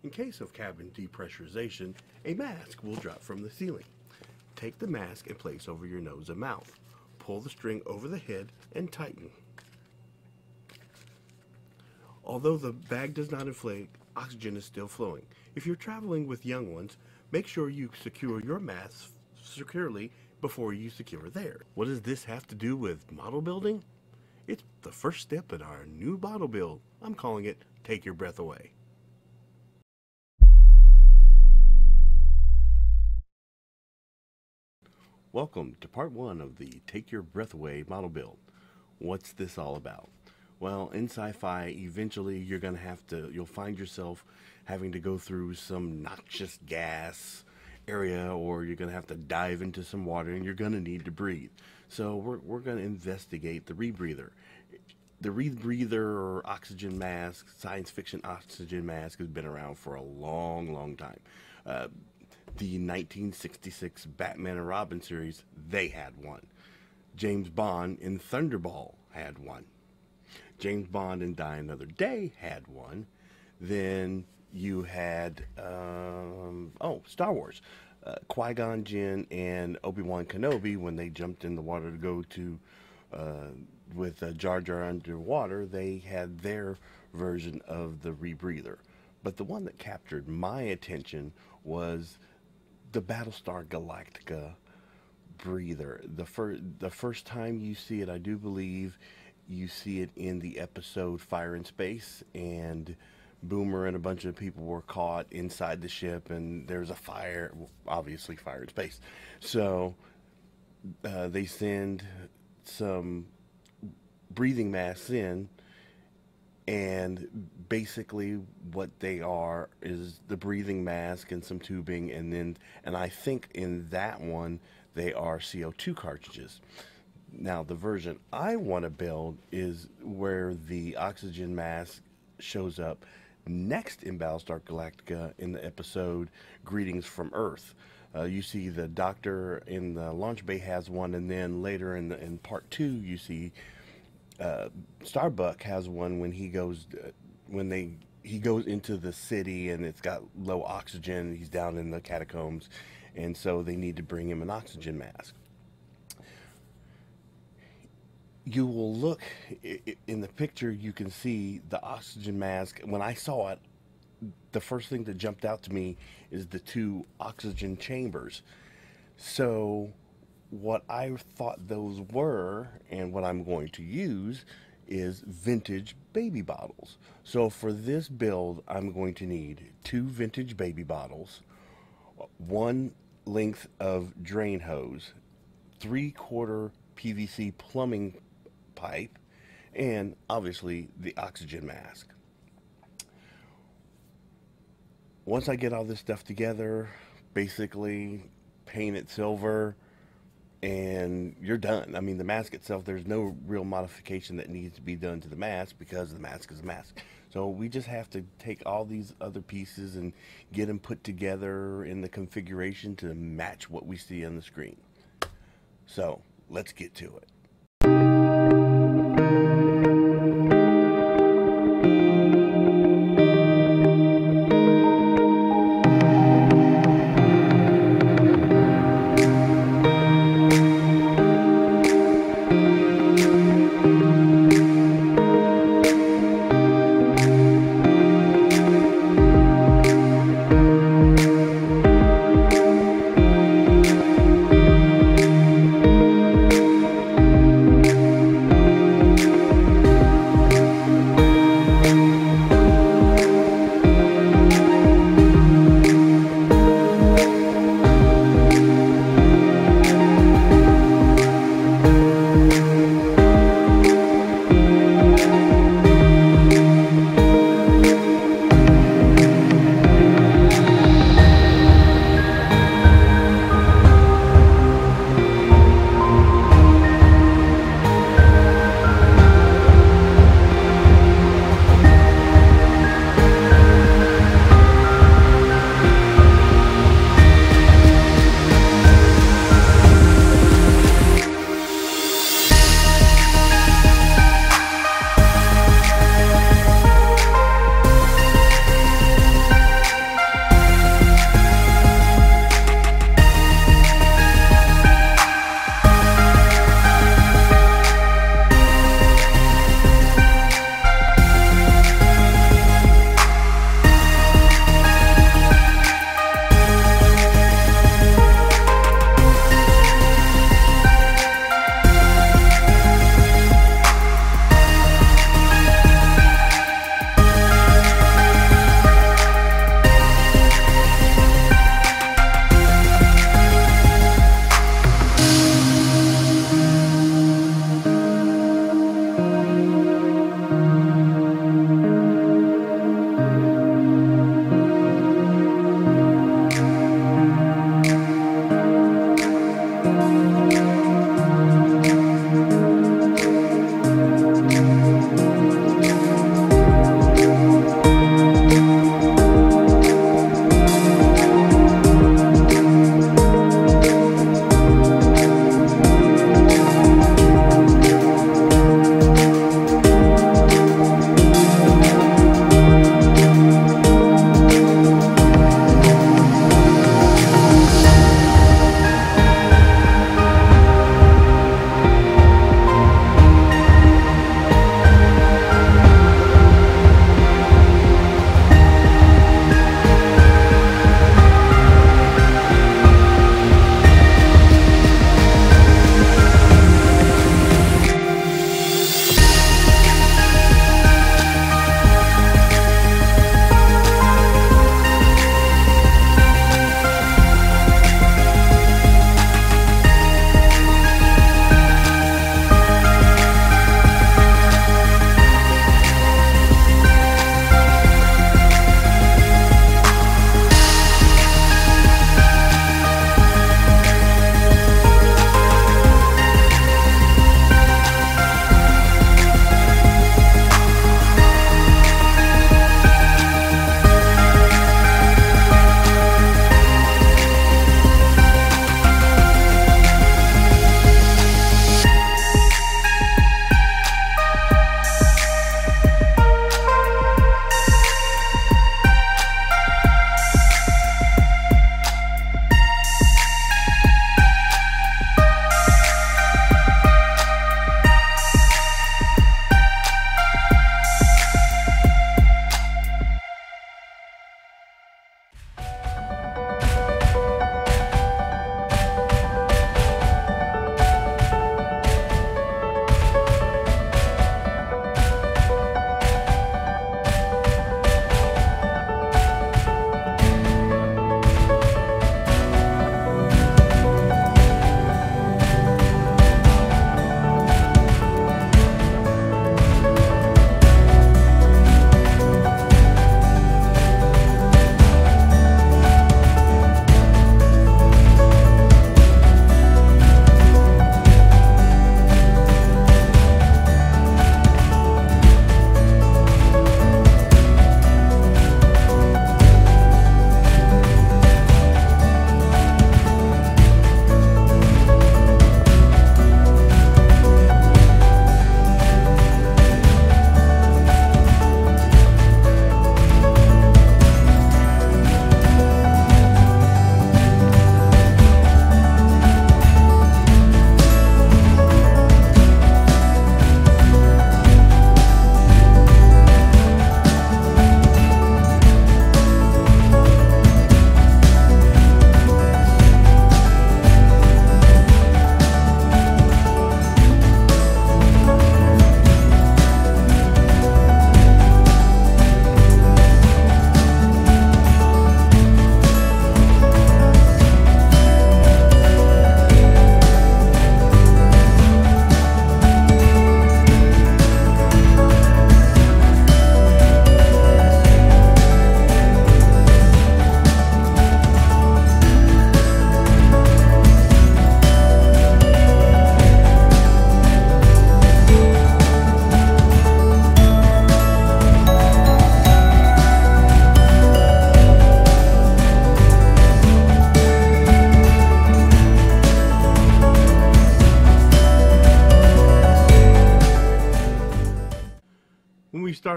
In case of cabin depressurization, a mask will drop from the ceiling. Take the mask and place over your nose and mouth. Pull the string over the head and tighten. Although the bag does not inflate, oxygen is still flowing. If you're traveling with young ones, make sure you secure your mask securely before you secure theirs. What does this have to do with model building? It's the first step in our new model build. I'm calling it Take Your Breath Away. Welcome to part 1 of the Take Your Breath Away model build. What's this all about? Well, in sci-fi, eventually you'll find yourself having to go through some noxious gas area, or you're going to have to dive into some water and you're going to need to breathe. So we're going to investigate the Rebreather. The Rebreather, or oxygen mask, science fiction oxygen mask, has been around for a long time. The 1966 Batman and Robin series, they had one. James Bond in Thunderball had one. James Bond in Die Another Day had one. Then you had, Star Wars. Qui-Gon Jinn and Obi-Wan Kenobi, when they jumped in the water to go to, with Jar Jar underwater, they had their version of the Rebreather. But the one that captured my attention was the Battlestar Galactica breather. The first time you see it, I do believe you see it in the episode Fire in Space, and Boomer and a bunch of people were caught inside the ship, and there's a fire, obviously fire in space. So they send some breathing masks in, and basically what they are is the breathing mask and some tubing, and I think in that one they are CO2 cartridges. Now, the version I want to build is where the oxygen mask shows up next in Battlestar Galactica in the episode Greetings from Earth. You see the doctor in the launch bay has one, and then later in part 2 you see Starbuck has one when he goes into the city and it's got low oxygen. He's down in the catacombs, and so they need to bring him an oxygen mask. You will look in the picture, you can see the oxygen mask. When I saw it, the first thing that jumped out to me is the 2 oxygen chambers. So what I thought those were, and what I'm going to use, is vintage baby bottles. So for this build, I'm going to need 2 vintage baby bottles, 1 length of drain hose, 3/4 PVC plumbing pipe, and obviously the oxygen mask. Once I get all this stuff together, basically paint it silver, and you're done. I mean, the mask itself, there's no real modification that needs to be done to the mask, because the mask is a mask. So we just have to take all these other pieces and get them put together in the configuration to match what we see on the screen. So let's get to it.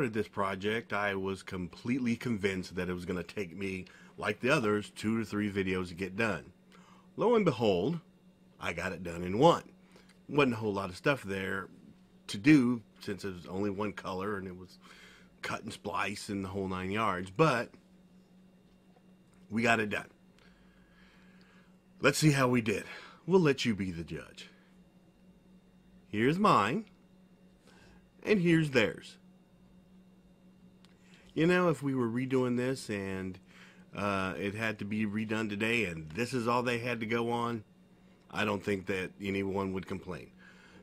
started this project, I was completely convinced that it was going to take me, like the others, 2 to 3 videos to get done. Lo and behold, I got it done in one. Wasn't a whole lot of stuff there to do since it was only one color and it was cut and splice and the whole 9 yards, but we got it done. Let's see how we did. We'll let you be the judge. Here's mine, and here's theirs. You know, if we were redoing this and it had to be redone today and this is all they had to go on, I don't think that anyone would complain.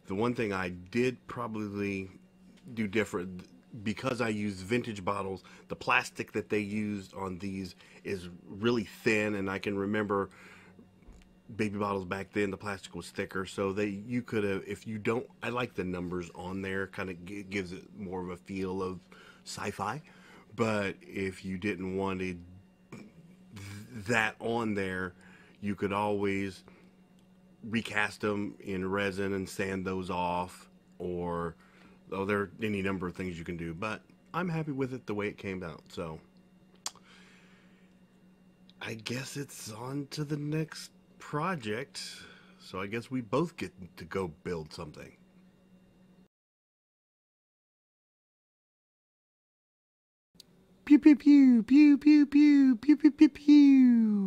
The one thing I did probably do different, because I used vintage bottles, the plastic that they used on these is really thin, and I can remember baby bottles back then, the plastic was thicker, so you could have, if you don't, I like the numbers on there, kind of gives it more of a feel of sci-fi, but if you didn't want that on there, you could always recast them in resin and sand those off, or there are any number of things you can do, but I'm happy with it the way it came out. So I guess it's on to the next project. So I guess we both get to go build something. Pew pew pew pew pew pew pew pew pew pew.